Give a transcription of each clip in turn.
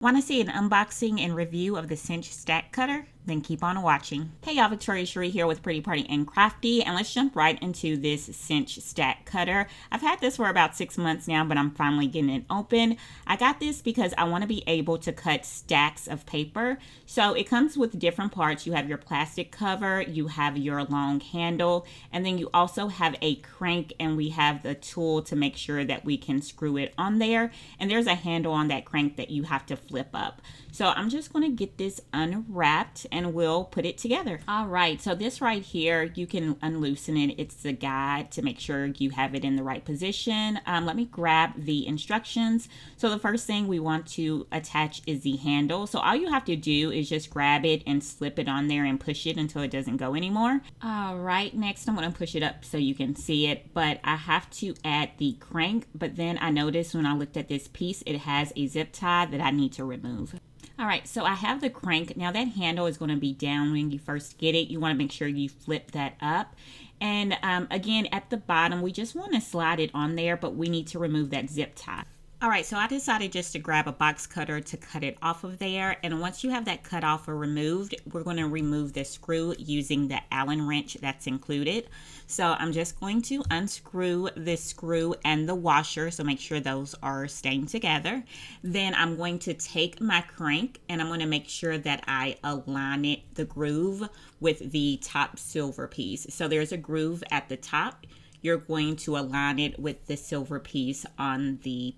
Want to see an unboxing and review of the Cinch stack cutter? Then keep on watching. Hey y'all, Victoria Cherie here with Pretty Party and Crafty, and let's jump right into this Cinch stack cutter. I've had this for about 6 months now, but I'm finally getting it open. I got this because I want to be able to cut stacks of paper. So it comes with different parts. You have your plastic cover, you have your long handle, and then you also have a crank, and we have the tool to make sure that we can screw it on there. And there's a handle on that crank that you have to flip up. So I'm just going to get this unwrapped and we'll put it together. All right, so this right here, you can unloosen it. It's the guide to make sure you have it in the right position. Let me grab the instructions. So the first thing we want to attach is the handle. So all you have to do is just grab it and slip it on there and push it until it doesn't go anymore. All right, next I'm going to push it up so you can see it, but I have to add the crank. But then I noticed when I looked at this piece, it has a zip tie that I need to remove. All right, so I have the crank. Now that handle is going to be down when you first get it. You want to make sure you flip that up. And again, at the bottom, we just want to slide it on there, but we need to remove that zip tie. All right, so I decided just to grab a box cutter to cut it off of there. And once you have that cut off or removed, we're going to remove the screw using the Allen wrench that's included. So I'm just going to unscrew this screw and the washer, so make sure those are staying together. Then I'm going to take my crank and I'm going to make sure that I align it, the groove, with the top silver piece. So there's a groove at the top. You're going to align it with the silver piece on the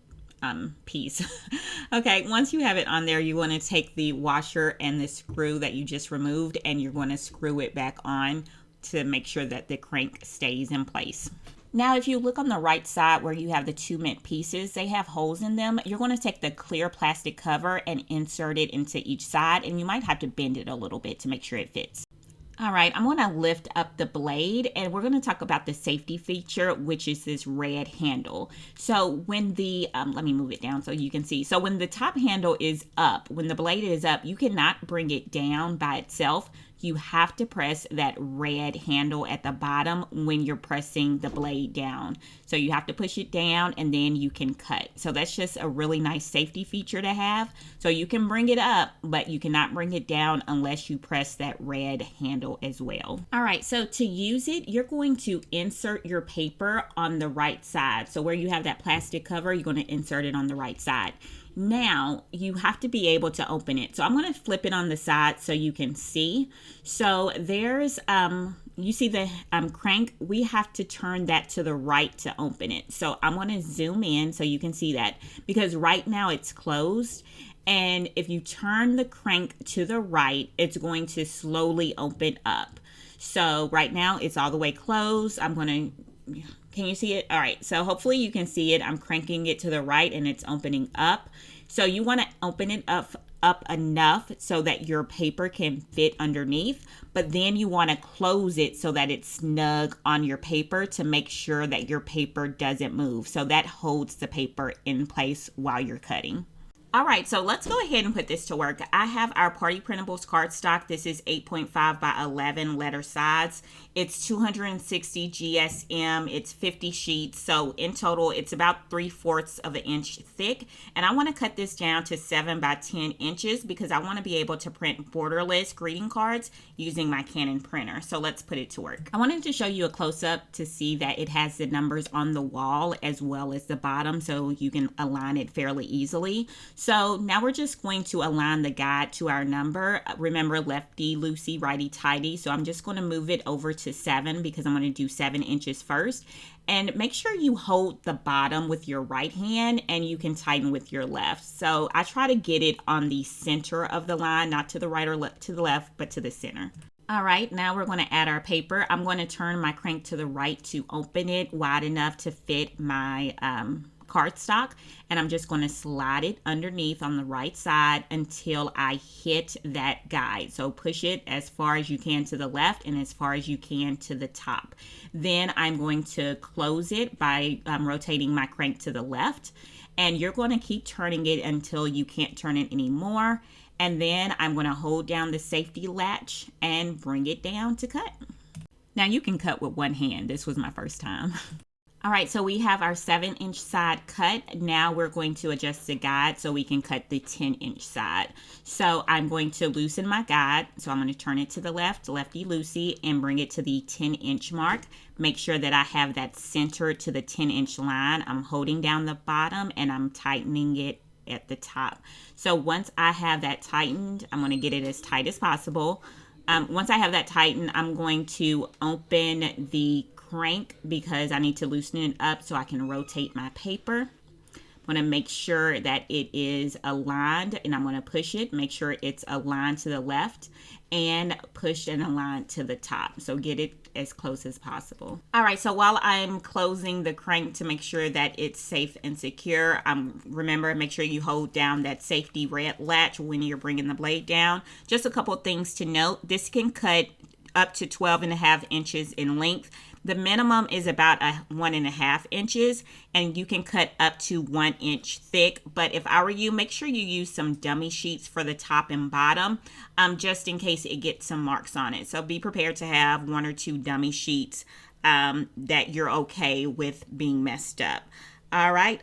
piece. Okay, once you have it on there, you want to take the washer and the screw that you just removed and you're going to screw it back on to make sure that the crank stays in place. Now, if you look on the right side where you have the two mint pieces, they have holes in them. You're going to take the clear plastic cover and insert it into each side, and you might have to bend it a little bit to make sure it fits. All right, I'm going to lift up the blade and we're going to talk about the safety feature, which is this red handle. So when the, let me move it down so you can see. So when the top handle is up, when the blade is up, you cannot bring it down by itself. You have to press that red handle at the bottom when you're pressing the blade down. So you have to push it down and then you can cut. So that's just a really nice safety feature to have. So you can bring it up, but you cannot bring it down unless you press that red handle as well. All right, so to use it, you're going to insert your paper on the right side. So where you have that plastic cover, you're going to insert it on the right side. Now you have to be able to open it. So I'm going to flip it on the side so you can see. So there's, you see the crank, we have to turn that to the right to open it. So I'm going to zoom in so you can see that because right now it's closed. And if you turn the crank to the right, it's going to slowly open up. So right now it's all the way closed. I'm going to, can you see it? All right, so hopefully you can see it. I'm cranking it to the right and it's opening up. So you want to open it up enough so that your paper can fit underneath, but then you want to close it so that it's snug on your paper to make sure that your paper doesn't move. So that holds the paper in place while you're cutting. All right, so let's go ahead and put this to work. I have our Party Printables cardstock. This is 8.5 by 11 letter size. It's 260 GSM. It's 50 sheets. So in total, it's about 3/4 of an inch thick. And I want to cut this down to 7 by 10 inches because I want to be able to print borderless greeting cards using my Canon printer. So let's put it to work. I wanted to show you a close-up to see that it has the numbers on the wall as well as the bottom so you can align it fairly easily. So now we're just going to align the guide to our number. Remember, lefty loosey, righty tighty. So I'm just going to move it over to 7 because I'm going to do 7 inches first. And make sure you hold the bottom with your right hand and you can tighten with your left. So I try to get it on the center of the line, not to the right or to the left, but to the center. All right, now we're going to add our paper. I'm going to turn my crank to the right to open it wide enough to fit my cardstock, and I'm just going to slide it underneath on the right side until I hit that guide. So push it as far as you can to the left and as far as you can to the top. Then I'm going to close it by rotating my crank to the left, and you're going to keep turning it until you can't turn it anymore. And then I'm going to hold down the safety latch and bring it down to cut. Now you can cut with one hand. This was my first time. All right, so we have our 7-inch side cut. Now we're going to adjust the guide so we can cut the 10-inch side. So I'm going to loosen my guide. So I'm going to turn it to the left, lefty-loosey, and bring it to the 10-inch mark. Make sure that I have that centered to the 10-inch line. I'm holding down the bottom and I'm tightening it at the top. So once I have that tightened, I'm going to get it as tight as possible. Once I have that tightened, I'm going to open the crank because I need to loosen it up so I can rotate my paper. I'm going to make sure that it is aligned, and I'm going to push it, make sure it's aligned to the left, and push and align to the top. So get it as close as possible. All right, so while I'm closing the crank to make sure that it's safe and secure, remember, make sure you hold down that safety red latch when you're bringing the blade down. Just a couple things to note. This can cut up to 12.5 inches in length. The minimum is about 1.5 inches, and you can cut up to 1 inch thick. But if I were you, make sure you use some dummy sheets for the top and bottom, just in case it gets some marks on it. So be prepared to have 1 or 2 dummy sheets that you're okay with being messed up. All right,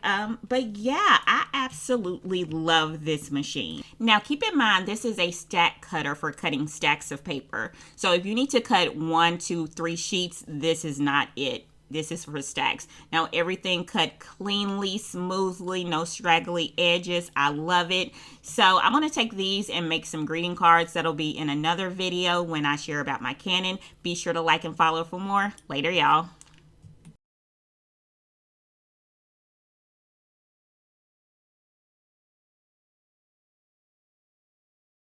but yeah, I absolutely love this machine. Now, keep in mind, this is a stack cutter for cutting stacks of paper. So if you need to cut 1, 2, 3 sheets, this is not it. This is for stacks. Now, everything cut cleanly, smoothly, no straggly edges. I love it. So I'm going to take these and make some greeting cards. That'll be in another video when I share about my Canon. Be sure to like and follow for more. Later, y'all.